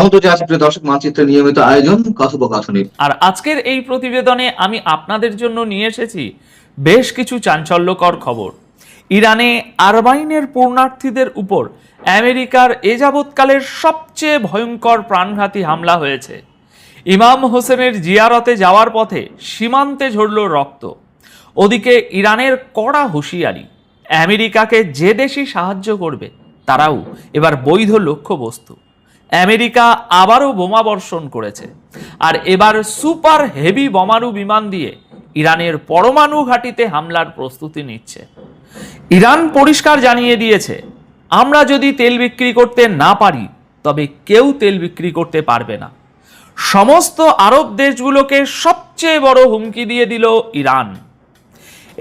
স্বাগত জানাচ্ছি প্রিয় দর্শক, মানচিত্রের নিয়মিত আয়োজন কথোপকথনের। আর আজকের এই প্রতিবেদনে আমি আপনাদের জন্য নিয়ে এসেছি বেশ কিছু চাঞ্চল্যকর খবর। ইরানে আরবাইনের পূর্ণার্থীদের উপর আমেরিকার এ যাবৎকালের সবচেয়ে ভয়ঙ্কর প্রাণঘাতী হামলা হয়েছে। ইমাম হোসেনের জিয়ারতে যাওয়ার পথে সীমান্তে ঝরল রক্ত। ওদিকে ইরানের কড়া হুঁশিয়ারি, আমেরিকাকে যে দেশই সাহায্য করবে তারাও এবার বৈধ লক্ষ্যবস্তু। আমেরিকা আবারও বোমা বর্ষণ করেছে, আর এবার সুপার হেভি বোমারু বিমান দিয়ে ইরানের পরমাণু ঘাঁটিতে হামলার প্রস্তুতি নিচ্ছে। ইরান পরিষ্কার জানিয়ে দিয়েছে, আমরা যদি তেল বিক্রি করতে না পারি তবে কেউ তেল বিক্রি করতে পারবে না। সমস্ত আরব দেশগুলোকে সবচেয়ে বড় হুমকি দিয়ে দিল ইরান।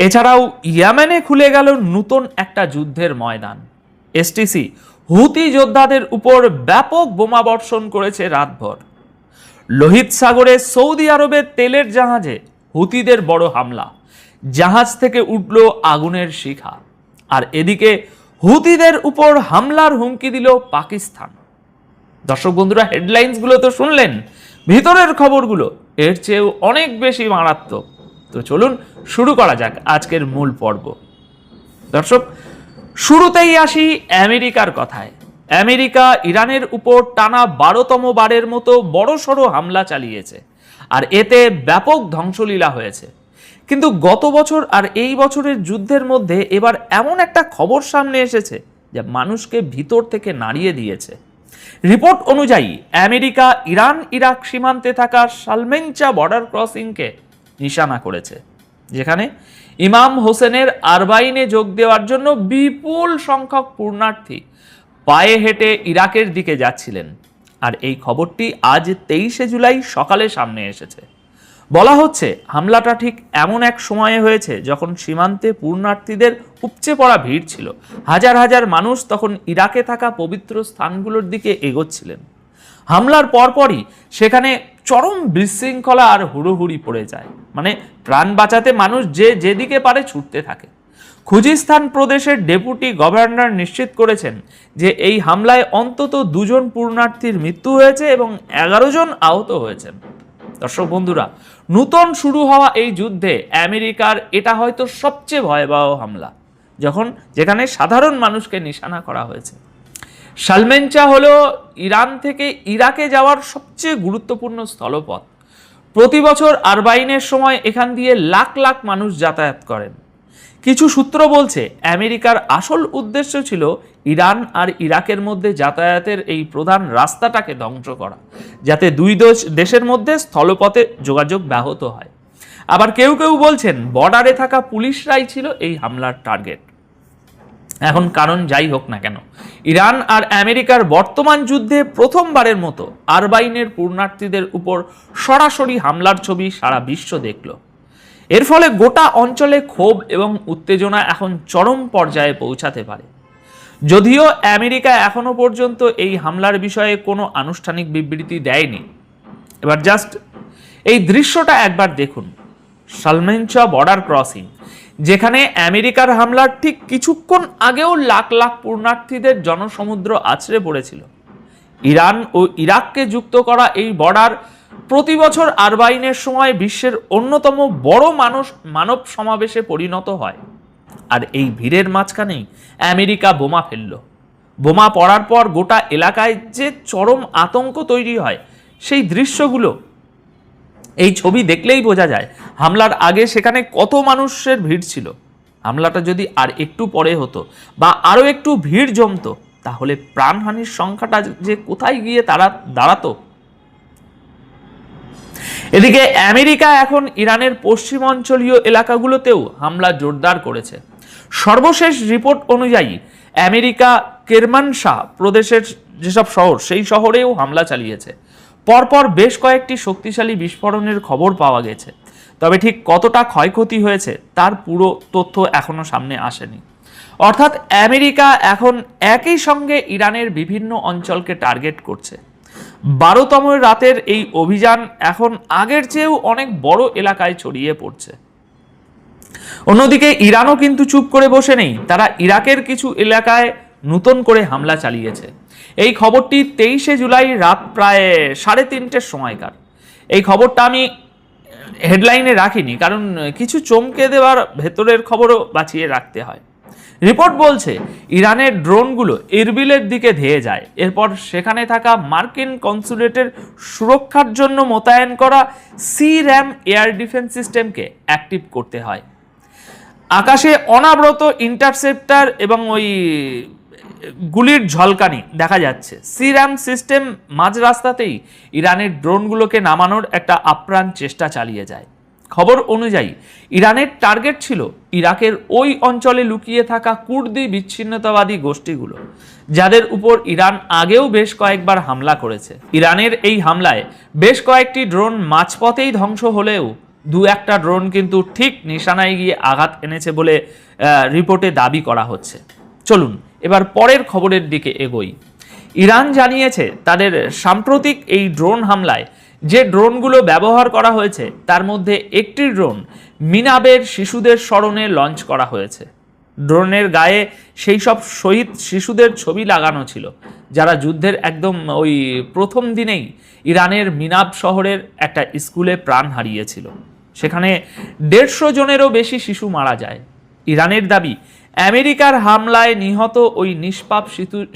এছাড়াও ইয়েমেনে খুলে গেল নতুন একটা যুদ্ধের ময়দান। এসটিসি হুতি যোদ্ধাদের উপর ব্যাপক বোমা বর্ষণ করেছে রাতভর। লোহিত সাগরে সৌদি আরবের তেলের জাহাজে হুতিদের বড় হামলা, জাহাজ থেকে উঠল আগুনের শিখা। আর এদিকে হুতিদের উপর হামলার হুমকি দিল পাকিস্তান। দর্শক বন্ধুরা, হেডলাইন্সগুলো তো শুনলেন, ভিতরের খবরগুলো এর চেয়েও অনেক বেশি মারাত্মক। তো চলুন শুরু করা যাক আজকের মূল পর্ব। দর্শক, শুরুতেই আসি আমেরিকার কথায়। আমেরিকা ইরানের উপর টানা 12তম বারের মতো বড়সড় হামলা চালিয়েছে, আর এতে ব্যাপক ধ্বংসলীলা হয়েছে। কিন্তু গত বছর আর এই বছরের যুদ্ধের মধ্যে এবার এমন একটা খবর সামনে এসেছে যা মানুষকে ভিতর থেকে নাড়িয়ে দিয়েছে। রিপোর্ট অনুযায়ী আমেরিকা ইরান ইরাক সীমান্তে থাকা সালমেনচা বর্ডার ক্রসিংকে নিশানা করেছে, যেখানে ইমাম হোসেনের আরবাইনে যোগ দেওয়ার জন্য বিপুল সংখ্যক পূর্ণার্থী পায়ে হেঁটে ইরাকের দিকে যাচ্ছিলেন। আর এই খবরটি আজ 23শে জুলাই সকালে সামনে এসেছে। বলা হচ্ছে, হামলাটা ঠিক এমন এক সময়ে হয়েছে যখন সীমান্তে পূর্ণার্থীদের উপচে পড়া ভিড় ছিল। হাজার হাজার মানুষ তখন ইরাকে থাকা পবিত্র স্থানগুলোর দিকে এগোচ্ছিলেন। হামলার পরপরই সেখানে চরম বিশৃঙ্খলা আর হুড়োহুড়ি পড়ে যায়। মানে প্রাণ বাঁচাতে মানুষ যেদিকে পারে ছুটতে থাকে। খুজিস্তান প্রদেশের ডেপুটি গভর্নর নিশ্চিত করেছেন যে এই হামলায় অন্তত 2 জন পূর্ণার্থীর মৃত্যু হয়েছে এবং 11 জন আহত হয়েছেন। দর্শক বন্ধুরা, নতুন শুরু হওয়া এই যুদ্ধে আমেরিকার এটা হয়তো সবচেয়ে ভয়াবহ হামলা, যেখানে সাধারণ মানুষকে নিশানা করা হয়েছে। সালমেনচা হলো ইরান থেকে ইরাকে যাওয়ার সবচেয়ে গুরুত্বপূর্ণ স্থলপথ। প্রতি বছর আরবাইনের সময় এখান দিয়ে লাখ লাখ মানুষ যাতায়াত করেন। কিছু সূত্র বলছে আমেরিকার আসল উদ্দেশ্য ছিল ইরান আর ইরাকের মধ্যে যাতায়াতের এই প্রধান রাস্তাটাকে ধ্বংস করা, যাতে দুই দেশের মধ্যে স্থলপথে যোগাযোগ ব্যাহত হয়। আবার কেউ কেউ বলছেন বর্ডারে থাকা পুলিশরাই ছিল এই হামলার টার্গেট। এখন কারণ যাই হোক না কেন, ইরান আর আমেরিকার বর্তমান যুদ্ধে প্রথমবারের মতো আরবাইনের পূর্ণার্থীদের উপর সরাসরি হামলার ছবি সারা বিশ্ব দেখল। এর ফলে গোটা অঞ্চলে ক্ষোভ এবং উত্তেজনা এখন চরম পর্যায়ে পৌঁছাতে পারে। যদিও আমেরিকা এখনো পর্যন্ত এই হামলার বিষয়ে কোনো আনুষ্ঠানিক বিবৃতি দেয়নি। এবার জাস্ট এই দৃশ্যটা একবার দেখুন। সালমেনচা বর্ডার ক্রসিং, যেখানে আমেরিকার হামলার ঠিক কিছুক্ষণ আগেও লাখ লাখ পূর্ণার্থীদের জনসমুদ্র আছড়ে পড়েছিল। ইরান ও ইরাককে যুক্ত করা এই বর্ডার প্রতি বছর আরবাইনের সময় বিশ্বের অন্যতম বড় মানব সমাবেশে পরিণত হয়। আর এই ভিড়ের মাঝখানেই আমেরিকা বোমা ফেলল। বোমা পড়ার পর গোটা এলাকায় যে চরম আতঙ্ক তৈরি হয়, সেই দৃশ্যগুলো, এই ছবি দেখলেই বোঝা যায় হামলার আগে সেখানে কত মানুষের ভিড় ছিল। হামলাটা যদি আর একটু পরে হতো বা আরও একটু ভিড় জমতো, তাহলে প্রাণহানির সংখ্যাটা যে কোথায় গিয়ে দাঁড়াতো। এদিকে আমেরিকা এখন ইরানের পশ্চিমাঞ্চলীয় এলাকাগুলোতেও হামলা জোরদার করেছে। সর্বশেষ রিপোর্ট অনুযায়ী আমেরিকা কেরমানশাহ প্রদেশের যেসব শহর, সেই শহরেও হামলা চালিয়েছে। পরপর বেশ কয়েকটি শক্তিশালী বিস্ফোরণের খবর পাওয়া গেছে, তবে ঠিক কতটা ক্ষয়ক্ষতি হয়েছে তার পুরো তথ্য এখনো সামনে আসেনি। অর্থাৎ আমেরিকা এখন একই সঙ্গে ইরানের বিভিন্ন অঞ্চলকে টার্গেট করছে। 12তম রাতের এই অভিযান এখন আগের চেয়েও অনেক বড় এলাকায় ছড়িয়ে পড়ছে। অন্যদিকে ইরানও কিন্তু চুপ করে বসে নেই। তারা ইরাকের কিছু এলাকায় নতুন করে হামলা চালিয়েছে। এই খবরটি 23শে জুলাই রাত প্রায় 3:30 সময়কার। এই খবরটা আমি হেডলাইনে রাখিনি, কারণ কিছু চমকে দেওয়ার ভেতরের খবরও বাঁচিয়ে রাখতে হয়। রিপোর্ট বলছে ইরানের ড্রোনগুলো ইরবিলের দিকে ধেয়ে যায়, এরপর সেখানে থাকা মার্কিন কনসুলেটের সুরক্ষার জন্য মোতায়েন করা সির্যাম এয়ার ডিফেন্স সিস্টেমকে অ্যাক্টিভ করতে হয়। আকাশে অনাবরত ইন্টারসেপ্টার এবং ওই গুলির ঝলকানি দেখা যাচ্ছে। সির্যাম সিস্টেম মাঝ রাস্তাতেই ইরানের ড্রোনগুলোকে নামানোর একটা আপ্রাণ চেষ্টা চালিয়ে যায়। খবর অনুযায়ী ইরানের টার্গেট ছিল ইরাকের ওই অঞ্চলে লুকিয়ে থাকা কুর্দি বিচ্ছিন্নতাবাদী গোষ্ঠীগুলো, যাদের উপর ইরান আগেও বেশ কয়েকবার হামলা করেছে। ইরানের এই হামলায় বেশ কয়েকটি ড্রোন মাঝপথেই ধ্বংস হলেও দু একটা ড্রোন কিন্তু ঠিক নিশানায় গিয়ে আঘাত এনেছে বলে রিপোর্টে দাবি করা হচ্ছে। চলুন এবার পরের খবরের দিকে এগোই। ইরান জানিয়েছে তাদের সাম্প্রতিক এই ড্রোন হামলায় যে ড্রোনগুলো ব্যবহার করা হয়েছে তার মধ্যে একটি ড্রোন মিনাবের শিশুদের স্মরণে লঞ্চ করা হয়েছে। ড্রোনের গায়ে সেই সব শহীদ শিশুদের ছবি লাগানো ছিল যারা যুদ্ধের একদম ওই প্রথম দিনেই ইরানের মিনাব শহরের একটা স্কুলে প্রাণ হারিয়েছিল। সেখানে 150 জনেরও বেশি শিশু মারা যায়। ইরানের দাবি আমেরিকার হামলায় নিহত ওই নিষ্পাপ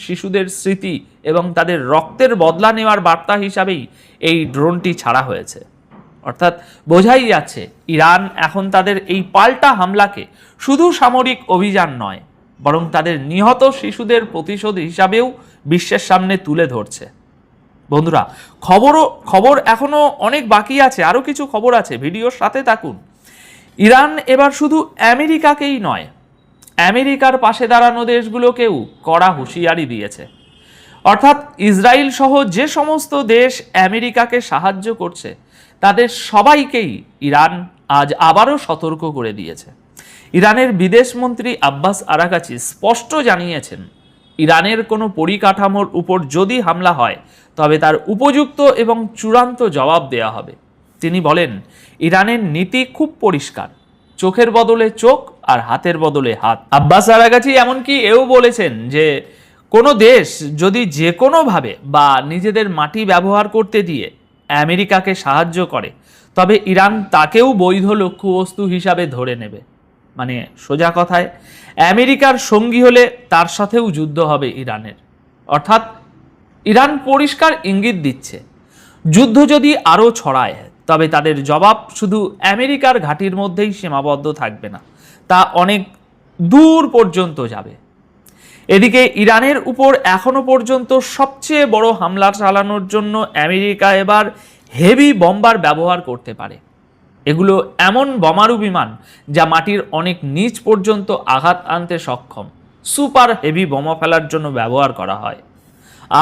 শিশুদের স্মৃতি এবং তাদের রক্তের বদলা নেওয়ার বার্তা হিসাবেই এই ড্রোনটি ছাড়া হয়েছে। অর্থাৎ বোঝাই যাচ্ছে ইরান এখন তাদের এই পাল্টা হামলাকে শুধু সামরিক অভিযান নয়, বরং তাদের নিহত শিশুদের প্রতিশোধ হিসাবেও বিশ্বের সামনে তুলে ধরছে। বন্ধুরা, খবর এখনো অনেক বাকি আছে, আরও কিছু খবর আছে, ভিডিওর সাথে থাকুন। ইরান এবার শুধু আমেরিকাকেই নয়, আমেরিকার পাশে দাঁড়ানো দেশগুলোকেও কড়া হুঁশিয়ারি দিয়েছে। অর্থাৎ ইসরায়েল সহ যে সমস্ত দেশ আমেরিকাকে সাহায্য করছে তাদের সবাইকেই ইরান আজ আবারও সতর্ক করে দিয়েছে। ইরানের বিদেশমন্ত্রী আব্বাস আরাকাচি স্পষ্ট জানিয়েছেন, ইরানের কোনো পরিকাঠামোর উপর যদি হামলা হয় তবে তার উপযুক্ত এবং চূড়ান্ত জবাব দেওয়া হবে। তিনি বলেন, ইরানের নীতি খুব পরিষ্কার, চোখের বদলে চোখ আর হাতের বদলে হাত। আব্বাস আরাকাচি এমনকি এও বলেছেন যে কোনো দেশ যদি যে কোনোভাবে বা নিজেদের মাটি ব্যবহার করতে দিয়ে আমেরিকাকে সাহায্য করে তবে ইরান তাকেও বৈধ লক্ষ্যবস্তু হিসাবে ধরে নেবে। মানে সোজা কথায় আমেরিকার সঙ্গী হলে তার সাথেও যুদ্ধ হবে ইরানের। অর্থাৎ ইরান পরিষ্কার ইঙ্গিত দিচ্ছে, যুদ্ধ যদি আরও ছড়ায় তবে তাদের জবাব শুধু আমেরিকার ঘাঁটির মধ্যেই সীমাবদ্ধ থাকবে না, তা অনেক দূর পর্যন্ত যাবে। এদিকে ইরানের উপর এখনো পর্যন্ত সবচেয়ে বড় হামলা চালানোর জন্য আমেরিকা এবার হেভি বম্বার ব্যবহার করতে পারে। এগুলো এমন বোমারু বিমান যা মাটির অনেক নিচ পর্যন্ত আঘাত আনতে সক্ষম। সুপার হেভি বোমা ফেলার জন্য ব্যবহার করা হয়।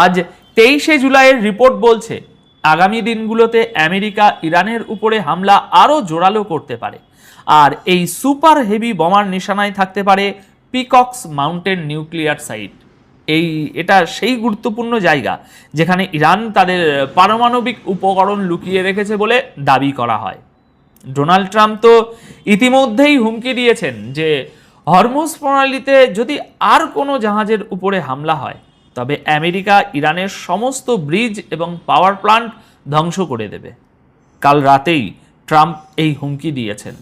আজ 23শে জুলাইয়ের রিপোর্ট বলছে আগামী দিনগুলোতে আমেরিকা ইরানের উপরে হামলা আরও জোরালো করতে পারে, আর এই সুপার হেভি বোমার নিশানায় থাকতে পারে পিকক্স মাউন্টেন নিউক্লিয়ার সাইট। এটা সেই গুরুত্বপূর্ণ জায়গা যেখানে ইরান তাদের পারমাণবিক উপকরণ লুকিয়ে রেখেছে বলে দাবি করা হয়। ডোনাল্ড ট্রাম্প তো ইতিমধ্যেই হুমকি দিয়েছেন যে হরমুজ প্রণালীতে যদি আর কোনো জাহাজের উপরে হামলা হয় তবে আমেরিকা ইরানের সমস্ত ব্রিজ এবং পাওয়ার প্ল্যান্ট ধ্বংস করে দেবে। কাল রাতেই ট্রাম্প এই হুমকি দিয়েছেন।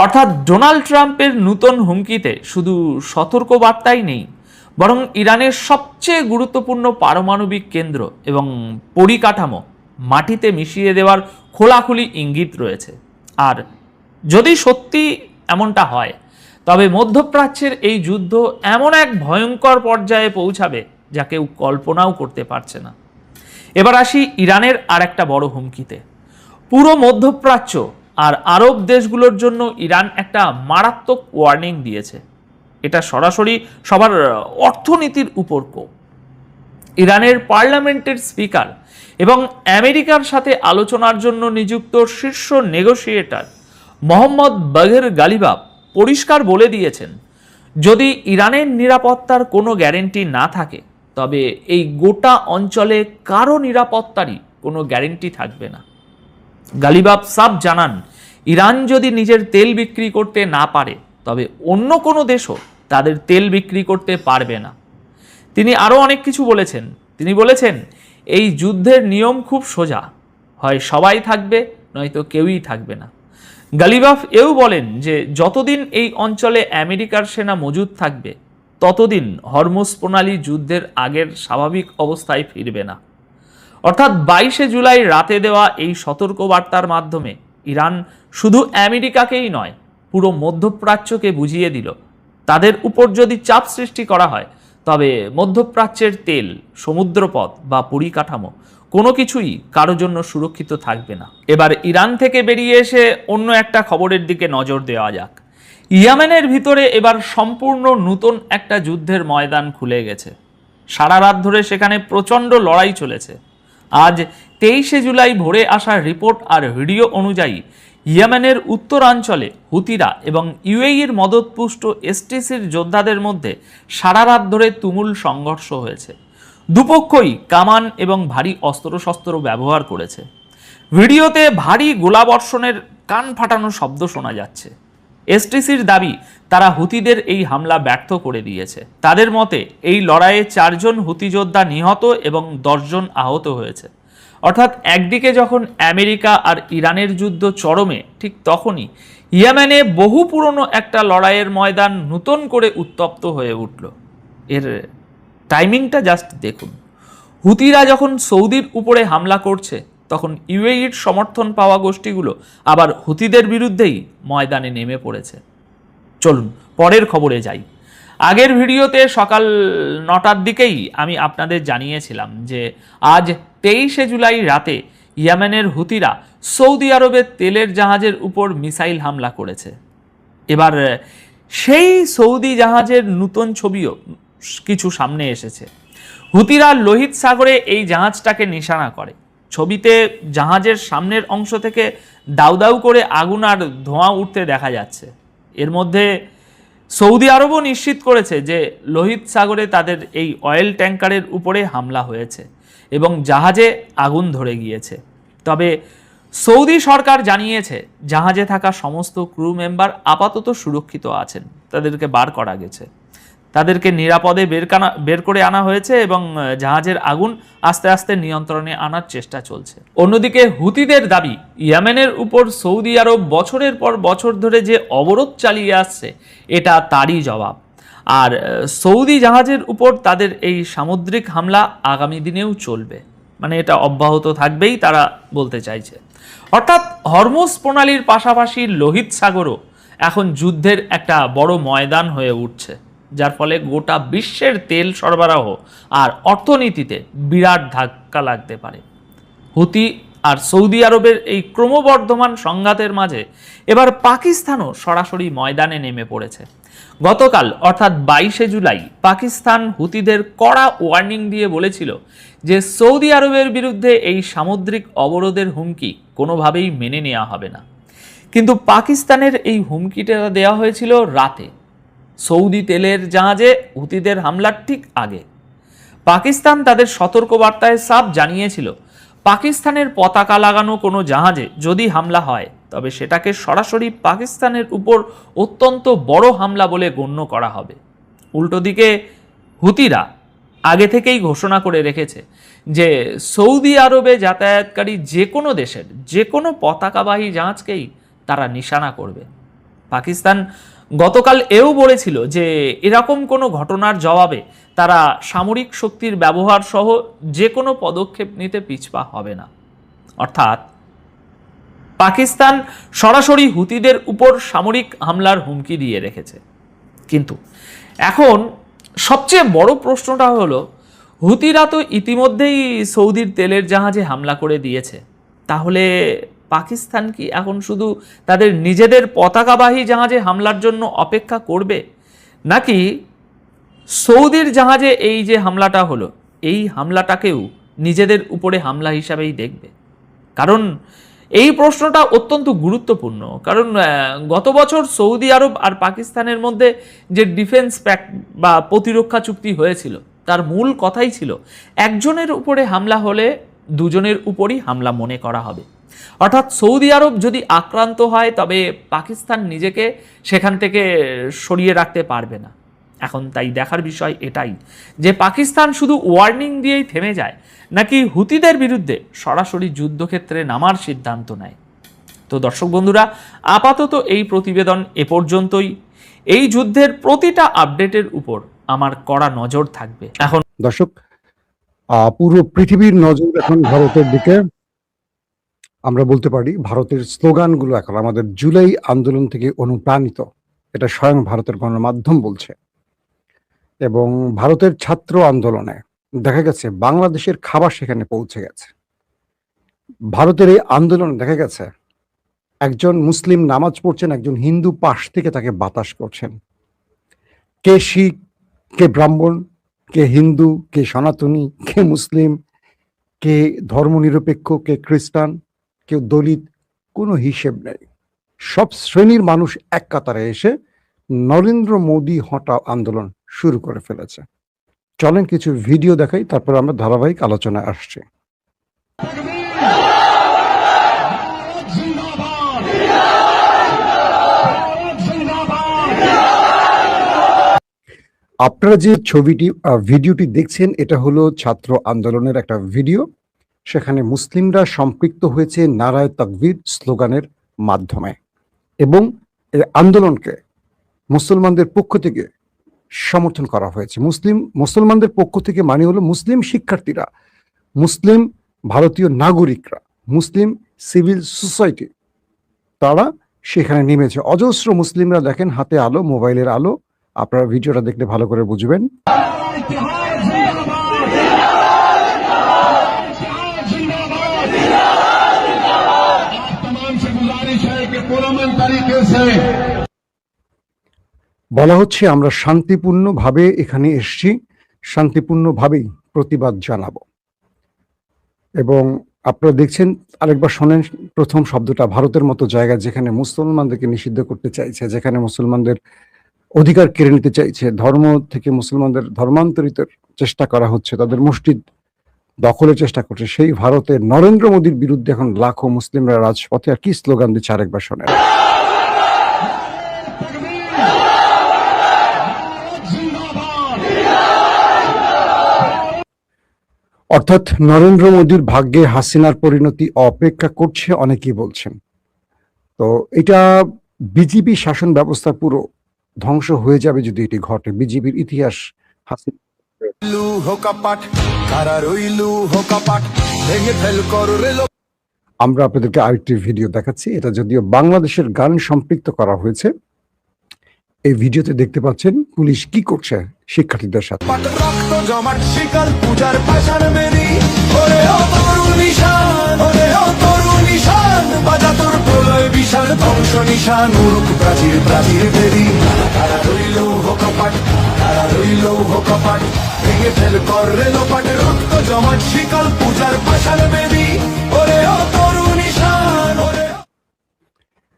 অর্থাৎ ডোনাল্ড ট্রাম্পের নতুন হুমকিতে শুধু সতর্কবার্তাই নেই, বরং ইরানের সবচেয়ে গুরুত্বপূর্ণ পারমাণবিক কেন্দ্র এবং পরিকাঠামো মাটিতে মিশিয়ে দেওয়ার খোলাখুলি ইঙ্গিত রয়েছে। আর যদি সত্যি এমনটা হয় তবে মধ্যপ্রাচ্যের এই যুদ্ধ এমন এক ভয়ঙ্কর পর্যায়ে পৌঁছাবে যা কেউ কল্পনাও করতে পারছে না। এবার আসি ইরানের আর একটা বড় হুমকিতে। পুরো মধ্যপ্রাচ্য আর আরব দেশগুলোর জন্য ইরান একটা মারাত্মক ওয়ার্নিং দিয়েছে। এটা সরাসরি সবার অর্থনীতির উপর ইরানের পার্লামেন্টের স্পিকার এবং আমেরিকার সাথে আলোচনার জন্য নিযুক্ত শীর্ষ নেগোশিয়েটর মোহাম্মদ বাঘের গালিবাফ পরিষ্কার বলে দিয়েছেন, যদি ইরানের নিরাপত্তার কোনো গ্যারেন্টি না থাকে তবে এই গোটা অঞ্চলে কারো নিরাপত্তারই কোনো গ্যারেন্টি থাকবে না। গালিবাফ সাফ জানান, ইরান যদি নিজের তেল বিক্রি করতে না পারে তবে অন্য কোনো দেশও তাদের তেল বিক্রি করতে পারবে না। তিনি আরও অনেক কিছু বলেছেন। তিনি বলেছেন, এই যুদ্ধের নিয়ম খুব সোজা, হয় সবাই থাকবে নয়তো কেউই থাকবে না। গালিবাফ এও বলেন যে যতদিন এই অঞ্চলে আমেরিকার সেনা মজুদ থাকবে ততদিন হরমুজ প্রণালী যুদ্ধের আগের স্বাভাবিক অবস্থায় ফিরবে না। অর্থাৎ 22শে জুলাই রাতে দেওয়া এই সতর্কবার্তার মাধ্যমে ইরান শুধু আমেরিকাকেই নয়, পুরো মধ্যপ্রাচ্যকে বুঝিয়ে দিল, তাদের উপর যদি চাপ সৃষ্টি করা হয় তবে মধ্যপ্রাচ্যের তেল, সমুদ্রপথ বা পরিকাঠামো কোনো কিছুই কারো জন্য সুরক্ষিত থাকবে না। এবার ইরান থেকে বেরিয়ে এসে অন্য একটা খবরের দিকে নজর দেওয়া যাক। ইয়েমেনের ভিতরে এবার সম্পূর্ণ নতুন একটা যুদ্ধের ময়দান খুলে গেছে। সারা রাত ধরে সেখানে প্রচণ্ড লড়াই চলেছে। আজ 23শে জুলাই ভোরে আসা রিপোর্ট আর ভিডিও অনুযায়ী ইয়েমেনের উত্তরাঞ্চলে হুতিরা এবং ইউএইর মদতপুষ্ট এসটিসির যোদ্ধাদের মধ্যে সারা রাত ধরে তুমুল সংঘর্ষ হয়েছে। দুপক্ষই কামান এবং ভারী অস্ত্রশস্ত্র ব্যবহার করেছে। ভিডিওতে ভারী গোলাবর্ষণের কান ফাটানো শব্দ শোনা যাচ্ছে। এসটিসির দাবি তারা হুতিদের এই হামলা ব্যর্থ করে দিয়েছে। তাদের মতে এই লড়াইয়ে 4 জন হুতি যোদ্ধা নিহত এবং 10 জন আহত হয়েছে। অর্থাৎ একদিকে যখন আমেরিকা আর ইরানের যুদ্ধ চরমে, ঠিক তখনই ইয়েমেনে বহু পুরনো একটা লড়াইয়ের ময়দান নতুন করে উত্তপ্ত হয়ে উঠল। এর টাইমিংটা জাস্ট দেখুন। হুতিরা যখন সৌদির উপরে হামলা করছে তখন ইউএইর সমর্থন পাওয়া গোষ্ঠীগুলো আবার হুতিদের বিরুদ্ধেই ময়দানে নেমে পড়েছে। চলুন পরের খবরে যাই। আগের ভিডিওতে সকাল 9টার দিকেই আমি আপনাদের জানিয়েছিলাম যে আজ 23শে জুলাই রাতে ইয়েমেনের হুতিরা সৌদি আরবের তেলের জাহাজের উপর মিসাইল হামলা করেছে। এবার সেই সৌদি জাহাজের নতুন ছবিও কিছু সামনে এসেছে। হুতিরা লোহিত সাগরে এই জাহাজটাকে নিশানা করে। ছবিতে জাহাজের সামনের অংশ থেকে দাউ দাউ করে আগুন আর ধোঁয়া উঠতে দেখা যাচ্ছে। এর মধ্যে সৌদি আরবও নিশ্চিত করেছে যে লোহিত সাগরে তাদের এই অয়েল ট্যাঙ্কারের উপরে হামলা হয়েছে এবং জাহাজে আগুন ধরে গিয়েছে। তবে সৌদি সরকার জানিয়েছে জাহাজে থাকা সমস্ত ক্রু মেম্বার আপাতত সুরক্ষিত আছেন, তাদেরকে বার করা গেছে, তাদেরকে নিরাপদে বের করে আনা হয়েছে এবং জাহাজের আগুন আস্তে আস্তে নিয়ন্ত্রণে আনার চেষ্টা চলছে। অন্যদিকে হুতিদের দাবি ইয়েমেনের উপর সৌদি আরব বছরের পর বছর ধরে যে অবরোধ চালিয়ে আসছে এটা তারই জবাব। আর সৌদি জাহাজের উপর তাদের এই সামুদ্রিক হামলা আগামী দিনেও চলবে, মানে এটা অব্যাহত থাকবেই তারা বলতে চাইছে। অর্থাৎ হরমুজ প্রণালীর পাশাপাশি লোহিত সাগরও এখন যুদ্ধের একটা বড় ময়দান হয়ে উঠছে, যার ফলে গোটা বিশ্বের তেল সরবরাহ আর অর্থনীতিতে বিরাট ধাক্কা লাগতে পারে। হুতি আর সৌদি আরবের এই ক্রমবর্ধমান সংঘাতের মাঝে এবার পাকিস্তানও সরাসরি ময়দানে নেমে পড়েছে। গতকাল অর্থাৎ 22শে জুলাই পাকিস্তান হুতিদের কড়া ওয়ার্নিং দিয়ে বলেছিল যে সৌদি আরবের বিরুদ্ধে এই সামুদ্রিক অবরোধের হুমকি কোনোভাবেই মেনে নেওয়া হবে না। কিন্তু পাকিস্তানের এই হুমকিটা দেওয়া হয়েছিল রাতে, সৌদি তেলের জাহাজে হুতিদের হামলার ঠিক আগে। পাকিস্তান তাদের সতর্কবার্তায় সাফ জানিয়েছিল পাকিস্তানের পতাকা লাগানো কোনো জাহাজে যদি হামলা হয় তবে সেটাকে সরাসরি পাকিস্তানের উপর অত্যন্ত বড় হামলা বলে গণ্য করা হবে। উল্টো দিকে হুতিরা আগে থেকেই ঘোষণা করে রেখেছে যে সৌদি আরবে যাতায়াতকারী যে কোনো দেশের যে কোনো পতাকাবাহী জাহাজকেই তারা নিশানা করবে। পাকিস্তান গতকাল এও বলেছিল যে এরকম কোনো ঘটনার জবাবে তারা সামরিক শক্তির ব্যবহার সহ যে কোনো পদক্ষেপ নিতে পিছপা হবে না। অর্থাৎ পাকিস্তান সরাসরি হুতিদের উপর সামরিক হামলার হুমকি দিয়ে রেখেছে। কিন্তু এখন সবচেয়ে বড় প্রশ্নটা হলো, হুতিরা তো ইতিমধ্যেই সৌদির তেলের জাহাজে হামলা করে দিয়েছে, তাহলে পাকিস্তান কি এখন শুধু তাদের নিজেদের পতাকাবাহী জাহাজে হামলার জন্য অপেক্ষা করবে, নাকি সৌদির জাহাজে এই যে হামলাটা হলো এই হামলাটাকেও নিজেদের উপরে হামলা হিসাবেই দেখবে? কারণ এই প্রশ্নটা অত্যন্ত গুরুত্বপূর্ণ, কারণ গত বছর সৌদি আরব আর পাকিস্তানের মধ্যে যে ডিফেন্স প্যাক্ট বা প্রতিরক্ষা চুক্তি হয়েছিল তার মূল কথাই ছিল একজনের উপরে হামলা হলে দুজনের উপরই হামলা মনে করা হবে। অর্থাৎ সৌদি আরব যদি আক্রান্ত হয় তবে পাকিস্তান নিজেকে সেখান থেকে সরিয়ে রাখতে পারবে না। এখন তাই দেখার বিষয় এটাই যে পাকিস্তান শুধু ওয়ার্নিং দিয়েই থেমে যায় নাকি হুতিদের বিরুদ্ধে সরাসরি যুদ্ধক্ষেত্রে নামার সিদ্ধান্ত নেয়। তো দর্শক বন্ধুরা, আপাতত এই প্রতিবেদন এ পর্যন্তই। এই যুদ্ধের প্রতিটা আপডেটের উপর আমার কড়া নজর থাকবে। এখন দর্শক, পুরো পৃথিবীর নজর এখন ভারতের দিকে। আমরা বলতে পারি ভারতের স্লোগানগুলো এখন আমাদের জুলাই আন্দোলন থেকে অনুপ্রাণিত, এটা স্বয়ং ভারতের গণমাধ্যম বলছে। এবং ভারতের ছাত্র আন্দোলনে দেখা গেছে বাংলাদেশের খাবার সেখানে পৌঁছে গেছে। ভারতের এই আন্দোলনে দেখা গেছে একজন মুসলিম নামাজ পড়ছেন, একজন হিন্দু পাশ থেকে তাকে বাতাস করছেন। কে শিখ, কে ব্রাহ্মণ, কে হিন্দু, কে সনাতনী, কে মুসলিম, কে ধর্মনিরপেক্ষ, কে খ্রিস্টান, কেউ দলিত, কোনো হিসেব নেই। সব শ্রেণীর মানুষ এক কাতারে এসে নরেন্দ্র মোদী হটাও আন্দোলন শুরু করে ফেলেছে। চলেন কিছু ভিডিও দেখাই, তারপর আমরা ধারাবাহিক আলোচনায় আসছি। আপনারা যে ভিডিওটি দেখছেন, এটা হলো ছাত্র আন্দোলনের একটা ভিডিও। সেখানে মুসলিমরা সম্পৃক্ত হয়েছে নারায়ে তাকবীর স্লোগানের মাধ্যমে এবং এই আন্দোলনকে মুসলমানদের পক্ষ থেকে সমর্থন করা হয়েছে। মুসলমানদের পক্ষ থেকে মানে হলো মুসলিম শিক্ষার্থীরা, মুসলিম ভারতীয় নাগরিকরা, মুসলিম সিভিল সোসাইটি, তারা সেখানে নেমেছে। অজস্র মুসলিমরা দেখেন হাতে আলো, মোবাইলের আলো। আপনারা ভিডিওটা দেখলে ভালো করে বুঝবেন। বলা হচ্ছে আমরা শান্তিপূর্ণভাবে এখানে এসেছি, শান্তিপূর্ণভাবেই প্রতিবাদ জানাবো। এবং আপনারা দেখছেন, আরেকবার শোনেন প্রথম শব্দটা। ভারতের মতো জায়গা যেখানে মুসলমানদেরকে নিষিদ্ধ করতে চাইছে, যেখানে মুসলমানদের অধিকার কেড়ে নিতে চাইছে, ধর্ম থেকে মুসলমানদের ধর্মান্তরিত চেষ্টা করা হচ্ছে, তাদের মসজিদ দখলের চেষ্টা করছে, সেই ভারতে নরেন্দ্র মোদীর বিরুদ্ধে এখন লাখো মুসলিমরা রাজপথে। আর কি স্লোগান দিচ্ছে আরেকবার শোনেন। অর্থাৎ নরেন্দ্র মোদীর ভাগ্যে হাসিনার পরিণতি অপেক্ষা করছে অনেকেই বলছেন। তো এটা বিজেপি শাসন ব্যবস্থা পুরো ধ্বংস হয়ে যাবে যদি এটি ঘটে। বিজেপির ইতিহাস আমরা আপনাদেরকে আরেকটি ভিডিও দেখাচ্ছি। এটা যদিও বাংলাদেশের গান সম্পৃক্ত করা হয়েছে। এই ভিডিওতে দেখতে পাচ্ছেন পুলিশ কি করছে শিক্ষার্থীদের সাথে।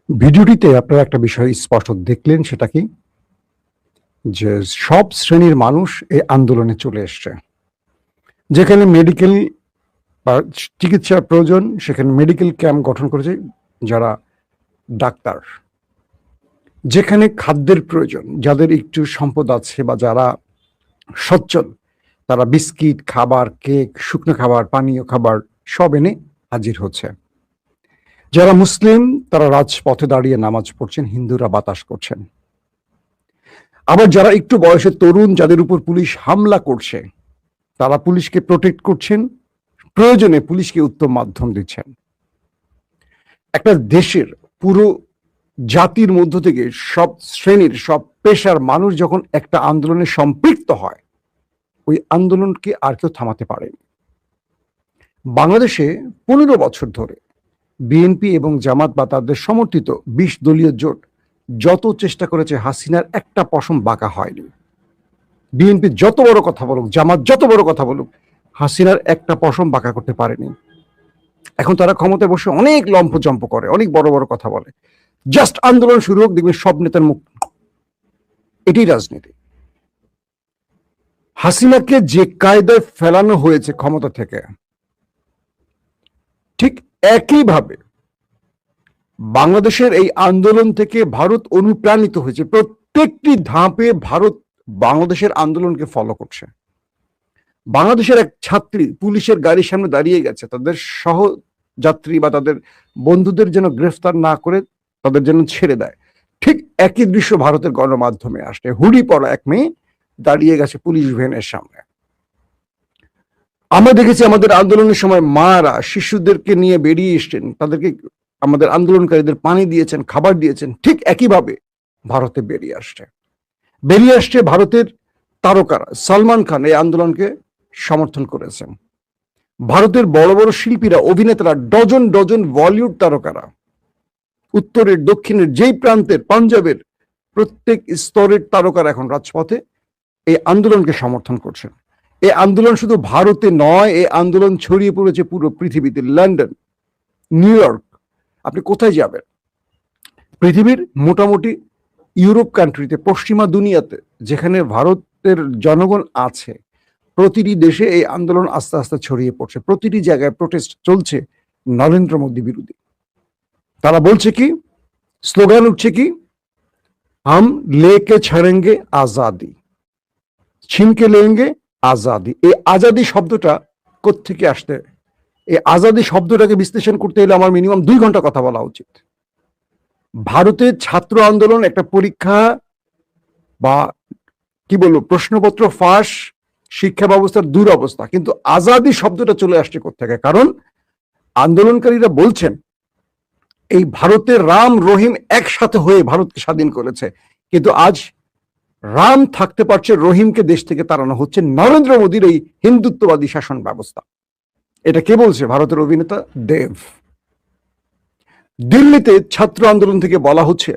ভিডিওটিতে আপনারা একটা বিষয় স্পষ্ট দেখলেন, সেটা কি যে সব শ্রেণীর মানুষ এই আন্দোলনে চলে এসছে। যেখানে মেডিকেল বা চিকিৎসার প্রয়োজন সেখানে মেডিকেল ক্যাম্প গঠন করেছে যারা ডাক্তার। যেখানে খাদ্যের প্রয়োজন, যাদের একটু সম্পদ আছে বা যারা সচ্ছল, তারা বিস্কিট, খাবার, কেক, শুকনো খাবার, পানীয় খাবার সব এনে হাজির হচ্ছে। যারা মুসলিম তারা রাজপথে দাঁড়িয়ে নামাজ পড়ছেন, হিন্দুরা বাতাস করছেন। আবার যারা একটু বয়সের তরুণ, যাদের উপর পুলিশ হামলা করছে, তারা পুলিশকে প্রোটেক্ট করছেন, প্রয়োজনে পুলিশকে উত্তম মাধ্যম দিচ্ছেন। একটা দেশের পুরো জাতির মধ্য থেকে সব শ্রেণীর, সব পেশার মানুষ যখন একটা আন্দোলনে সম্পৃক্ত হয়, ওই আন্দোলনকে আর কেউ থামাতে পারেনি। বাংলাদেশে 15 বছর ধরে বিএনপি এবং জামাত বা তাদের সমর্থিত 20 দলীয় জোট যত চেষ্টা করেছে, হাসিনার একটা পশম বাঁকা হয়নি। বিএনপি যত বড় কথা বলুক, জামাত যত বড় কথা বলুক, হাসিনার একটা পশম বাঁকা করতে পারেনি। এখন তারা ক্ষমতায় বসে অনেক লম্ফজম্প করে, অনেক বড় বড় কথা বলে। জাস্ট আন্দোলন শুরু হোক, দেখবেন সব নেতার মুখ। এটাই রাজনীতি। হাসিনাকে যে কায়দায় ফেলানো হয়েছে ক্ষমতা থেকে, ঠিক একইভাবে বাংলাদেশের এই আন্দোলন থেকে ভারত অনুপ্রাণিত হয়েছে। প্রত্যেকটি ধাপে ভারত বাংলাদেশের আন্দোলনকে ফলো করছে। বাংলাদেশের এক ছাত্রী পুলিশের গাড়ির সামনে দাঁড়িয়ে গেছে, তাদের সহযাত্রী বা তাদের বন্ধুদের যেন গ্রেফতার না করে তাদের যেন ছেড়ে দেয়। ঠিক একই দৃশ্য ভারতের গণমাধ্যমে আসছে। হুডি পরা এক মেয়ে দাঁড়িয়ে গেছে পুলিশ ভ্যানের সামনে। আমরা দেখেছি আমাদের আন্দোলনের সময় মারা শিশুদেরকে নিয়ে বেরিয়ে এসছেন, তাদেরকে আমাদের আন্দোলনকারীদের পানি দিয়েছেন, খাবার দিয়েছেন। ঠিক একইভাবে ভারতে বেরিয়ে আসছে ভারতের তারকারা। সালমান খান এই আন্দোলনকে সমর্থন করেছেন। ভারতের বড় বড় শিল্পীরা, অভিনেতারা, ডজন ডজন বলিউড তারকারা, উত্তরের দক্ষিণের যেই প্রান্তের, পাঞ্জাবের প্রত্যেক স্তরের তারকারা এখন রাজপথে এই আন্দোলনকে সমর্থন করছেন। এই আন্দোলন শুধু ভারতে নয়, এই আন্দোলন ছড়িয়ে পড়েছে পুরো পৃথিবীতে। লন্ডন, নিউ ইয়র্ক, আপনি কোথায় যাবেন, পৃথিবীর মোটামুটি ইউরোপ কান্ট্রিতে, পশ্চিমা দুনিয়াতে যেখানে ভারতের জনগণ আছে, প্রতিটি দেশে এই আন্দোলন আস্তে আস্তে ছড়িয়ে পড়ছে। প্রতিটি জায়গায় প্রোটেস্ট চলছে নরেন্দ্র মোদী বিরোধী। তারা বলছে কি, স্লোগান উঠছে কি, হাম লেকে ছাড়েঙ্গে আজাদি, ছিনকে লেঙ্গে আজাদি। এই আজাদি শব্দটা কোত্থেকে আসতে, এই আজাদি শব্দটাকে বিশ্লেষণ করতে হলে আমার মিনিমাম 2 ঘন্টা কথা বলা উচিত। ভারতের ছাত্র আন্দোলন একটা পরীক্ষা বা কি বলবো প্রশ্নপত্র ফাঁস, শিক্ষা ব্যবস্থার দুরবস্থা, কিন্তু আজাদি শব্দটা চলে আসছে কোত্থেকে? কারণ আন্দোলনকারীরা বলছেন এই ভারতের রাম রহিম একসাথে হয়ে ভারতকে স্বাধীন করেছে, কিন্তু আজ রাম থাকতে পারছে, রহিমকে দেশ থেকে তাড়ানো হচ্ছে নরেন্দ্র মোদীর এই হিন্দুত্ববাদী শাসন ব্যবস্থা। এটা কে বলছে? ভারতের অভিনেতা দেব। দিল্লিতে ছাত্র আন্দোলন থেকে বলা হচ্ছে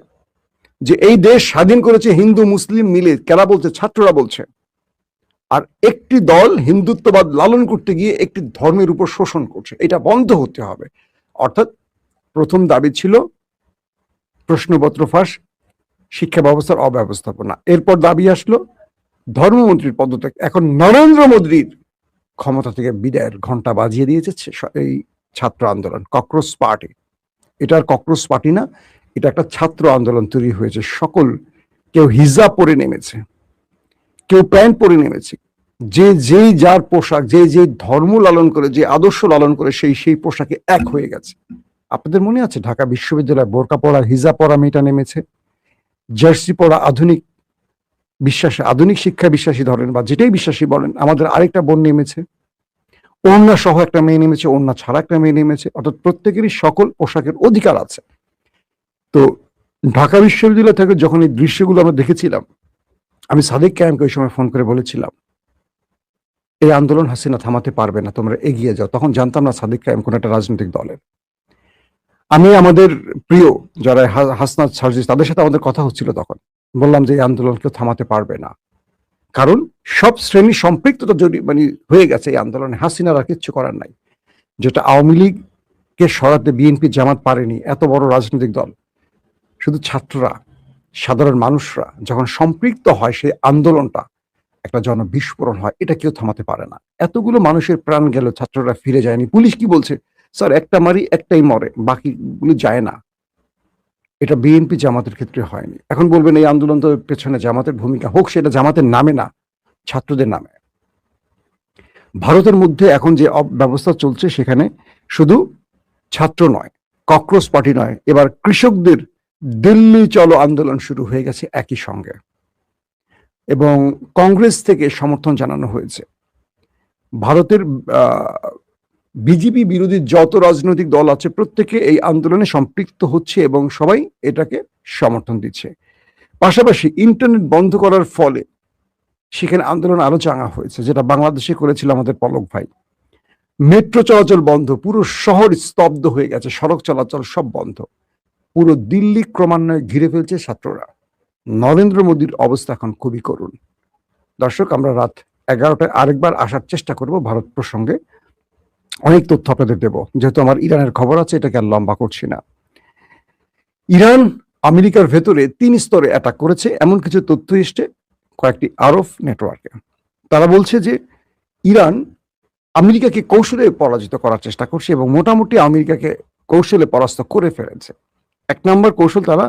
যে এই দেশ স্বাধীন করেছে হিন্দু মুসলিম মিলে। কারা বলছে? ছাত্ররা বলছে। আর একটি দল হিন্দুত্ববাদ লালন করতে গিয়ে একটি ধর্মের উপর শোষণ করছে, এটা বন্ধ হতে হবে। অর্থাৎ প্রথম দাবি ছিল প্রশ্নপত্র ফাঁস, শিক্ষা ব্যবস্থার অব্যবস্থাপনা। এরপর দাবি আসলো ধর্মমন্ত্রীর পদত্যাগ। এখন নরেন্দ্র মোদীর ক্ষমতা থেকে বিদায়ের ঘন্টা বাজিয়ে দিয়েছে এই ছাত্র আন্দোলন, ককরোচ পার্টি। এটা আর ককরোচ পার্টি না, এটা একটা ছাত্র আন্দোলন তৈরি হয়েছে। সকল, কেউ হিজাব পরে নেমেছে, কেউ প্যান্ট পরে নেমেছে, যে যেই যার পোশাক, যে যে ধর্ম লালন করে, যে আদর্শ লালন করে, সেই পোশাকে এক হয়ে গেছে। আপনাদের মনে আছে ঢাকা বিশ্ববিদ্যালয়ে বোরকা পরা, হিজাব পরা মেয়েটা নেমেছে, জার্সি পরা, আধুনিক বিশ্বাসী, আধুনিক শিক্ষা বিশ্বাসী ধরেন বা যেটাই বিশ্বাসী বলেন, আমাদের আরেকটা বোন নেমেছে, ওড়না সহ একটা মেয়ে নেমেছে, ওড়না ছাড়া একটা মেয়ে নেমেছে। অর্থাৎ প্রত্যেকেরই সকল পোশাকের অধিকার আছে। তো ঢাকা বিশ্ববিদ্যালয় থেকে যখন এই দৃশ্যগুলো আমরা দেখেছিলাম, আমি সাদিক কায়েমকে ওই সময় ফোন করে বলেছিলাম এই আন্দোলন হাসিনা থামাতে পারবে না, তোমরা এগিয়ে যাও। তখন জানতাম না সাদিক কায়েম কোন একটা রাজনৈতিক দলের। আমি আমাদের প্রিয় যারা হাসনাত সার্জিস, তাদের সাথে আমাদের কথা হচ্ছিল, তখন বললাম যে এই আন্দোলন কেউ থামাতে পারবে না, কারণ সব শ্রেণী সম্পৃক্ততা মানে হয়ে গেছে এই আন্দোলনে। হাসিনার আর কিচ্ছু করার নাই। যেটা আওয়ামী লীগকে সরাতে বিএনপি জামাত পারেনি, এত বড় রাজনৈতিক দল, শুধু ছাত্ররা, সাধারণ মানুষরা যখন সম্পৃক্ত হয়, সেই আন্দোলনটা একটা জনবিস্ফোরণ হয়। এটা কেউ থামাতে পারে না। এতগুলো মানুষের প্রাণ গেল, ছাত্ররা ফিরে যায়নি। পুলিশ কি বলছে? স্যার একটা মারি একটাই মরে, বাকিগুলো যায় না। এটা বিএনপি জামাতের ক্ষেত্রে হয়নি। এখন বলবেন এই আন্দোলন তো পেছনে জামাতের ভূমিকা, হোক, সেটা জামাতের নামে না, ছাত্রদের নামে। ভারতের মধ্যে এখন যে ব্যবস্থা চলছে, সেখানে শুধু ছাত্র নয়, ককরোচ পার্টি নয়, এবার কৃষকদের দিল্লি চলো আন্দোলন শুরু হয়ে গেছে একই সঙ্গে, এবং কংগ্রেস থেকে সমর্থন জানানো হয়েছে। ভারতের বিজেপি বিরোধী যত রাজনৈতিক দল আছে প্রত্যেকে এই আন্দোলনে সম্পৃক্ত হচ্ছে এবং সবাই এটাকে সমর্থন দিচ্ছে। পাশাপাশি ইন্টারনেট বন্ধ করার ফলে সেখানে আন্দোলন আরো চাঙা হয়েছে, যেটা বাংলাদেশে করেছিল আমাদের পলক ভাই। মেট্রো চলাচল বন্ধ, পুরো শহর স্তব্ধ হয়ে গেছে, সড়ক চলাচল সব বন্ধ। পুরো দিল্লি ক্রমান্বয়ে ঘিরে ফেলছে ছাত্ররা। নরেন্দ্র মোদীর অবস্থা এখন খুবই করুণ। দর্শক, আমরা রাত 11টায় আরেকবার আসার চেষ্টা করব ভারত প্রসঙ্গে। অনেক তথ্য আপনাদের দেব, যেহেতু আমার ইরানের খবর আছে, এটাকে আর লম্বা করছি না। ইরান আমেরিকার ভেতরে 3 স্তরে অ্যাটাক করেছে, এমন কিছু তথ্য এসছে কয়েকটি আরব নেটওয়ার্কে। তারা বলছে যে ইরান আমেরিকাকে কৌশলে পরাজিত করার চেষ্টা করছে এবং মোটামুটি আমেরিকাকে কৌশলে পরাস্ত করে ফেলেছে। 1 নম্বর কৌশল, তারা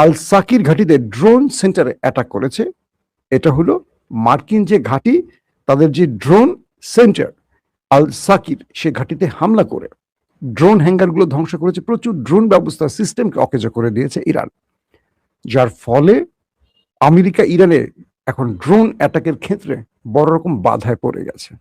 আল সাকির ঘাঁটিতে ড্রোন সেন্টারে অ্যাটাক করেছে এটা হলো মার্কিন যে ঘাঁটি, তাদের যে ড্রোন সেন্টার আল সাকির, সে ঘাঁটিতে হামলা করে ড্রোন হ্যাঙ্গারগুলো ধ্বংস করেছে, প্রচুর ড্রোন ব্যবস্থা সিস্টেমকে অকেজো করে দিয়েছে ইরান, যার ফলে আমেরিকা ইরানে এখন ড্রোন অ্যাটাকের ক্ষেত্রে বড় রকম বাধায় পড়ে গেছে।